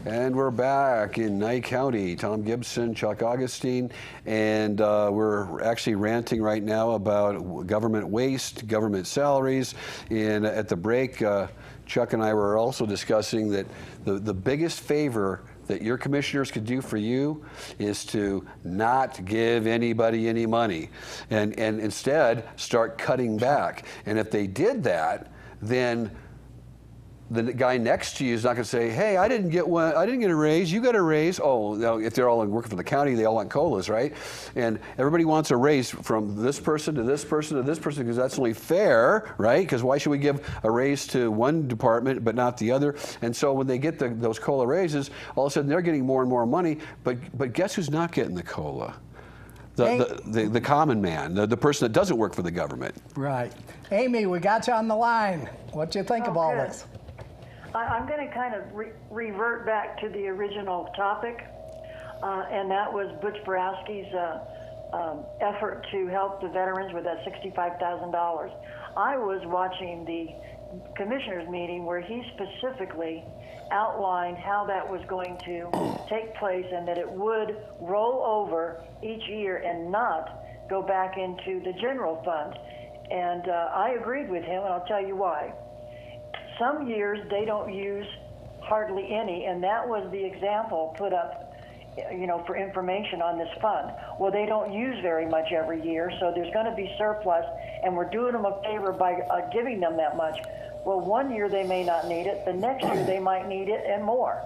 And we're back in Nye County. Tom Gibson, Chuck Augustin, and we're actually ranting right now about government waste, government salaries. And at the break, Chuck and I were also discussing that the biggest favor that your commissioners could do for you is to not give anybody any money and instead start cutting back. And if they did that, then the guy next to you is not going to say, "Hey, I didn't get one. I didn't get a raise. You got a raise." Oh, no, if they're all working for the county, they all want COLAs, right? And everybody wants a raise from this person to this person to this person because that's only fair, right? Because why should we give a raise to one department but not the other? And so when they get those COLA raises, all of a sudden they're getting more and more money. But guess who's not getting the COLA? The common man, the person that doesn't work for the government. Right. Amy, we got you on the line. What do you think of all this? I'm going to kind of revert back to the original topic, and that was Butch Borowski's effort to help the veterans with that $65,000. I was watching the commissioners meeting where he specifically outlined how that was going to take place and that it would roll over each year and not go back into the general fund. And I agreed with him, and I'll tell you why. Some years they don't use hardly any, and that was the example put up, for information on this fund. Well, they don't use very much every year, so there's going to be surplus, and we're doing them a favor by giving them that much. Well, one year they may not need it, the next year they might need it and more.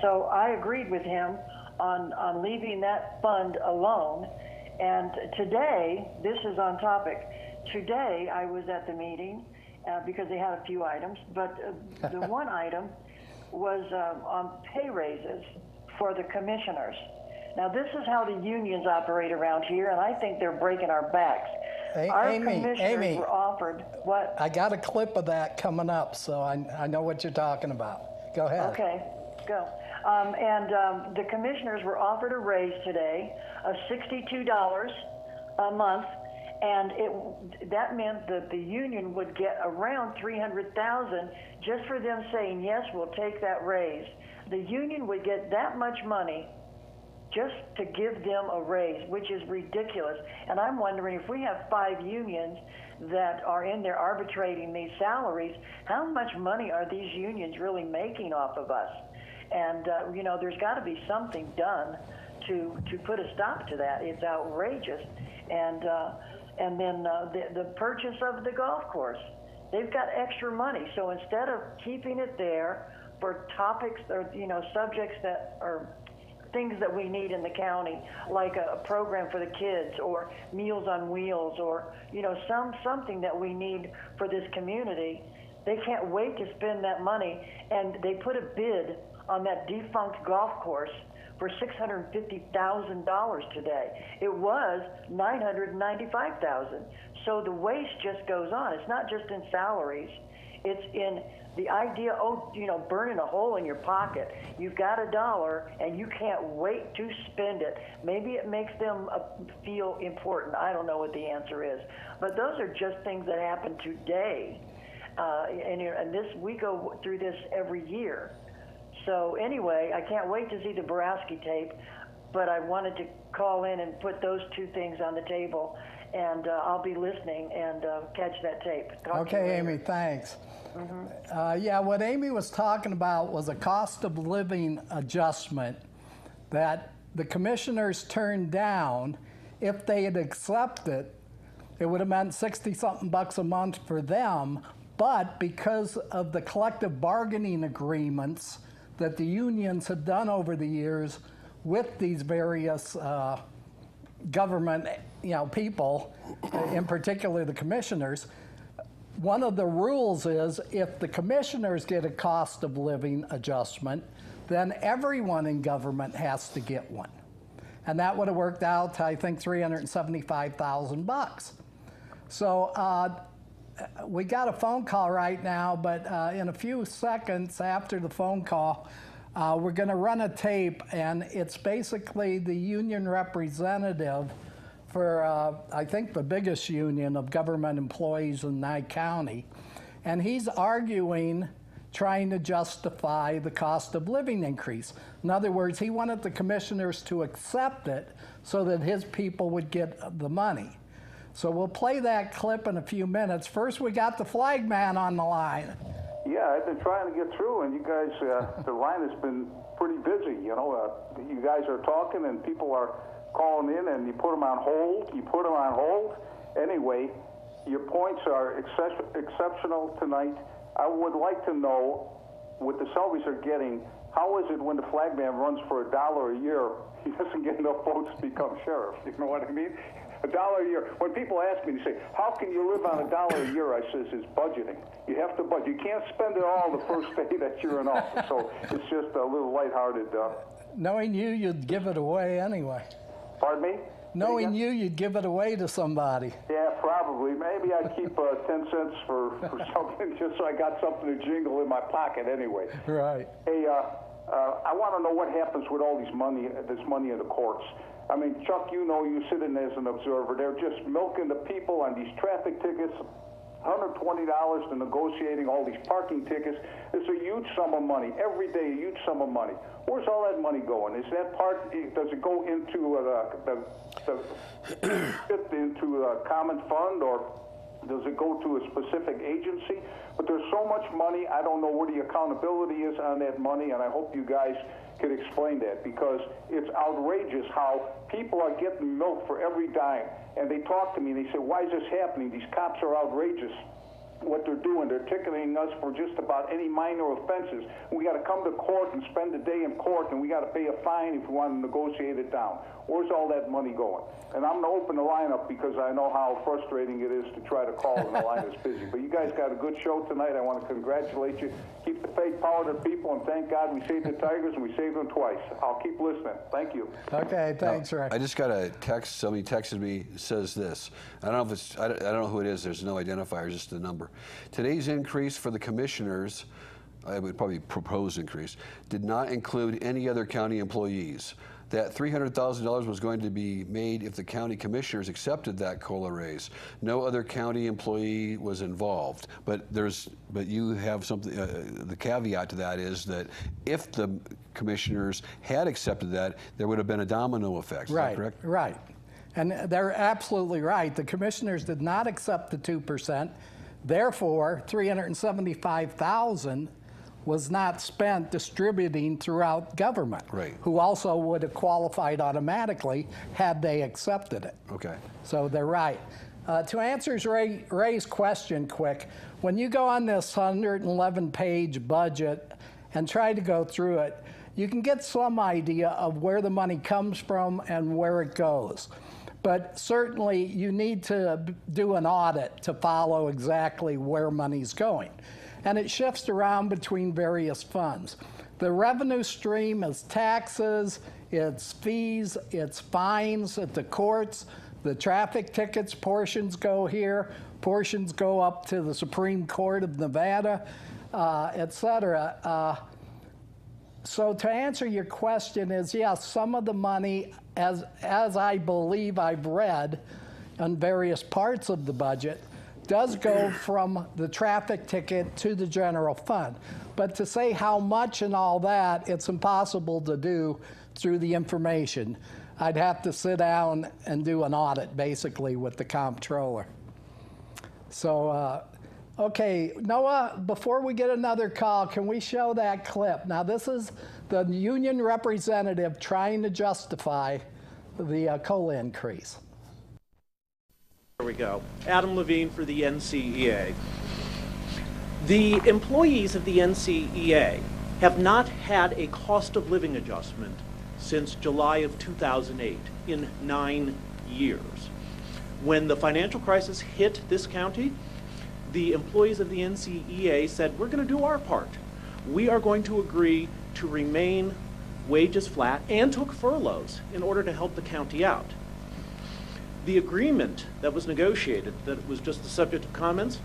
So I agreed with him on leaving that fund alone. And today, this is on topic. Today I was at the meeting, because they had a few items, but the one item was on pay raises for the commissioners. Now, this is how the unions operate around here, and I think they're breaking our backs. Our commissioners were offered what? I got a clip of that coming up, so I know what you're talking about. Go ahead. Okay, go. The commissioners were offered a raise today of $62 a month. And that meant that the union would get around $300,000 just for them saying, yes, we'll take that raise. The union would get that much money just to give them a raise, which is ridiculous. And I'm wondering if we have 5 unions that are in there arbitrating these salaries, how much money are these unions really making off of us? And, there's got to be something done to put a stop to that. It's outrageous. And then the purchase of the golf course. They've got extra money. So instead of keeping it there for topics or, subjects that are things that we need in the county, like a program for the kids or Meals on Wheels or, something that we need for this community, they can't wait to spend that money. And they put a bid on that defunct golf course for $650,000 today. It was $995,000. So the waste just goes on. It's not just in salaries. It's in the idea, burning a hole in your pocket. You've got $1 and you can't wait to spend it. Maybe it makes them feel important. I don't know what the answer is. But those are just things that happen today. And we go through this every year. So anyway, I can't wait to see the Borowski tape, but I wanted to call in and put those two things on the table, and I'll be listening and catch that tape. Okay, Amy, thanks. Mm-hmm. What Amy was talking about was a cost of living adjustment that the commissioners turned down. If they had accepted, it would have meant $60-something bucks a month for them, but because of the collective bargaining agreements that the unions have done over the years with these various government people, in particular the commissioners, one of the rules is if the commissioners get a cost of living adjustment, then everyone in government has to get one. And that would have worked out to, I think, $375,000 bucks. So we got a phone call right now, but in a few seconds after the phone call, we're going to run a tape, and it's basically the union representative for, I think, the biggest union of government employees in Nye County. And he's arguing trying to justify the cost of living increase. In other words, he wanted the commissioners to accept it so that his people would get the money. So we'll play that clip in a few minutes. First, we got the flag man on the line. Yeah, I've been trying to get through, and you guys, the line has been pretty busy. You know, you guys are talking, and people are calling in, and you put them on hold. Anyway, your points are exceptional tonight. I would like to know what the salaries are getting. How is it when the flag man runs for $1 a year, he doesn't get enough votes to become sheriff? You know what I mean? $1 a year. When people ask me, they say, how can you live on $1 a year? I says, it's budgeting. You have to budget. You can't spend it all the first day that you're in office. So it's just a little lighthearted. Knowing you, you'd give it away anyway. Pardon me? Knowing you, you'd give it away to somebody. Yeah, probably. Maybe I'd keep 10 cents for something just so I got something to jingle in my pocket anyway. Right. Hey, I want to know what happens with all this money in the courts. I mean, Chuck, you know, you sit in as an observer. They're just milking the people on these traffic tickets, $120 to negotiating all these parking tickets. It's a huge sum of money. Every day, a huge sum of money. Where's all that money going? Is that part, does it go into the common fund, or does it go to a specific agency? But there's so much money, I don't know where the accountability is on that money, and I hope you guys could explain that, because it's outrageous how people are getting milked for every dime. And they talk to me and they say, why is this happening? These cops are outrageous. What they're doing, they're ticketing us for just about any minor offenses. We got to come to court and spend the day in court, and we got to pay a fine if we want to negotiate it down. Where's all that money going? And I'm going to open the line up because I know how frustrating it is to try to call and the line is busy. But you guys got a good show tonight. I want to congratulate you. Keep the faith, power to the people, and thank God we saved the Tigers, and we saved them twice. I'll keep listening. Thank you. Okay, thanks, Ray. I just got a text. Somebody texted me, says this. I don't know if it's, I don't know who it is. There's no identifier, just the number. Today's increase for the commissioners, I would probably propose increase, did not include any other county employees. That $300,000 was going to be made if the county commissioners accepted that COLA raise. No other county employee was involved. But you have something. The caveat to that is that if the commissioners had accepted that, there would have been a domino effect. Is that correct? Right. And they're absolutely right. The commissioners did not accept the 2%. Therefore, $375,000 was not spent distributing throughout government, right, who also would have qualified automatically had they accepted it. Okay. So they're right. To answer Ray's question quick, when you go on this 111-page budget and try to go through it, you can get some idea of where the money comes from and where it goes. But certainly you need to do an audit to follow exactly where money's going. And it shifts around between various funds. The revenue stream is taxes, it's fees, it's fines at the courts, the traffic tickets portions go here, portions go up to the Supreme Court of Nevada, et cetera. So to answer your question is, yes, some of the money, as I believe I've read on various parts of the budget, does go from the traffic ticket to the general fund. But to say how much and all that, it's impossible to do through the information. I'd have to sit down and do an audit, basically, with the comptroller. So, okay, Noah, before we get another call, can we show that clip? Now, this is the union representative trying to justify the COLA increase. There we go. Adam Levine for the NCEA. The employees of the NCEA have not had a cost of living adjustment since July of 2008, in 9 years. When the financial crisis hit this county, the employees of the NCEA said, we're going to do our part. We are going to agree to remain wages flat, and took furloughs in order to help the county out. The agreement that was negotiated, that was just the subject of comments,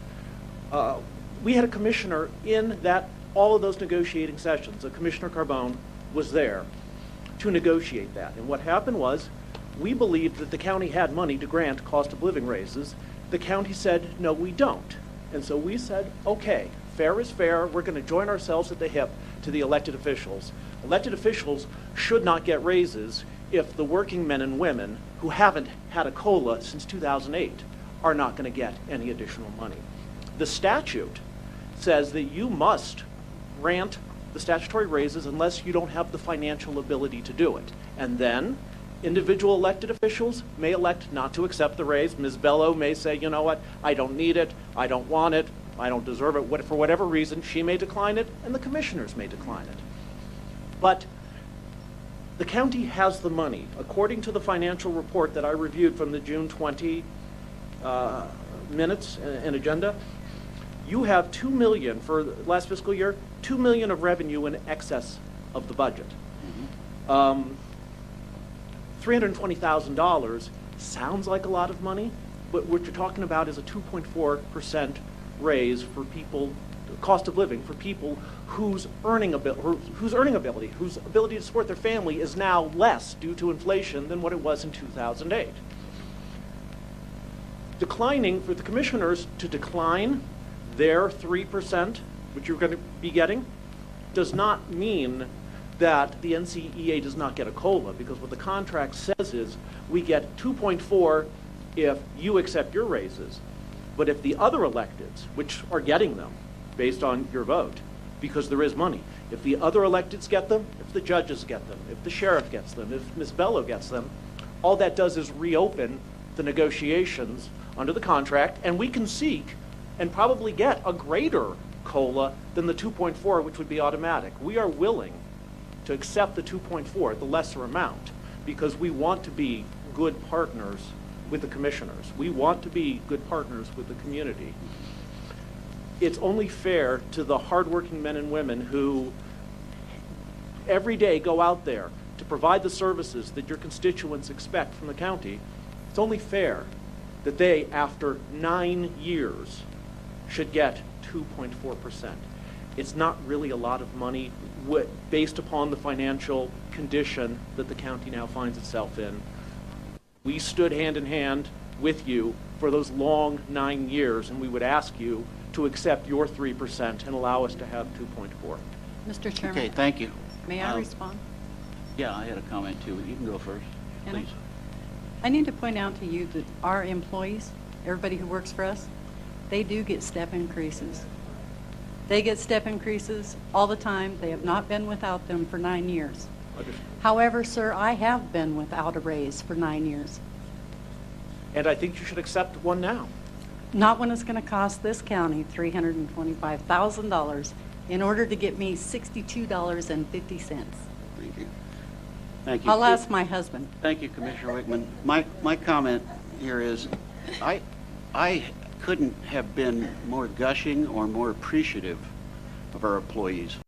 we had a commissioner in all of those negotiating sessions. Commissioner Carbone was there to negotiate that. And what happened was, we believed that the county had money to grant cost of living raises. The county said, no, we don't. And so we said, okay, Fair is fair. We're going to join ourselves at the hip to the elected officials. Elected officials should not get raises if the working men and women who haven't had a COLA since 2008 are not going to get any additional money. The statute says that you must grant the statutory raises unless you don't have the financial ability to do it. And then individual elected officials may elect not to accept the raise. Ms. Bello may say, you know what, I don't need it, I don't want it, I don't deserve it. For whatever reason, she may decline it, and the commissioners may decline it. But the county has the money. According to the financial report that I reviewed from the June 20 minutes and agenda, you have $2 million for last fiscal year, $2 million of revenue in excess of the budget. $320,000 sounds like a lot of money, but what you're talking about is a 2.4% raise for people, cost of living for people whose earning ability to support their family is now less due to inflation than what it was in 2008. Declining for the commissioners to decline their 3%, which you're going to be getting, does not mean that the NCEA does not get a COLA, because what the contract says is we get 2.4 if you accept your raises, but if the other electeds, which are getting them based on your vote, because there is money, if the other electeds get them, if the judges get them, if the sheriff gets them, if Ms. Bello gets them, all that does is reopen the negotiations under the contract, and we can seek and probably get a greater COLA than the 2.4, which would be automatic. We are willing to accept the 2.4, the lesser amount, because we want to be good partners with the commissioners. We want to be good partners with the community. It's only fair to the hardworking men and women who every day go out there to provide the services that your constituents expect from the county. It's only fair that they, after 9 years, should get 2.4%. It's not really a lot of money based upon the financial condition that the county now finds itself in. We stood hand in hand with you for those long 9 years, and we would ask you to accept your 3% and allow us to have 2.4. Mr. Chairman. Okay, thank you. May I respond? Yeah, I had a comment too. You can go first, Can I? please. I need to point out to you that our employees, everybody who works for us, they do get step increases. They get step increases all the time. They have not been without them for 9 years. However, sir, I have been without a raise for 9 years. And I think you should accept one now. Not when it's going to cost this county $325,000 in order to get me $62.50. Thank you. Thank you. I'll ask my husband. Thank you, Commissioner Wickman. My comment here is, I couldn't have been more gushing or more appreciative of our employees.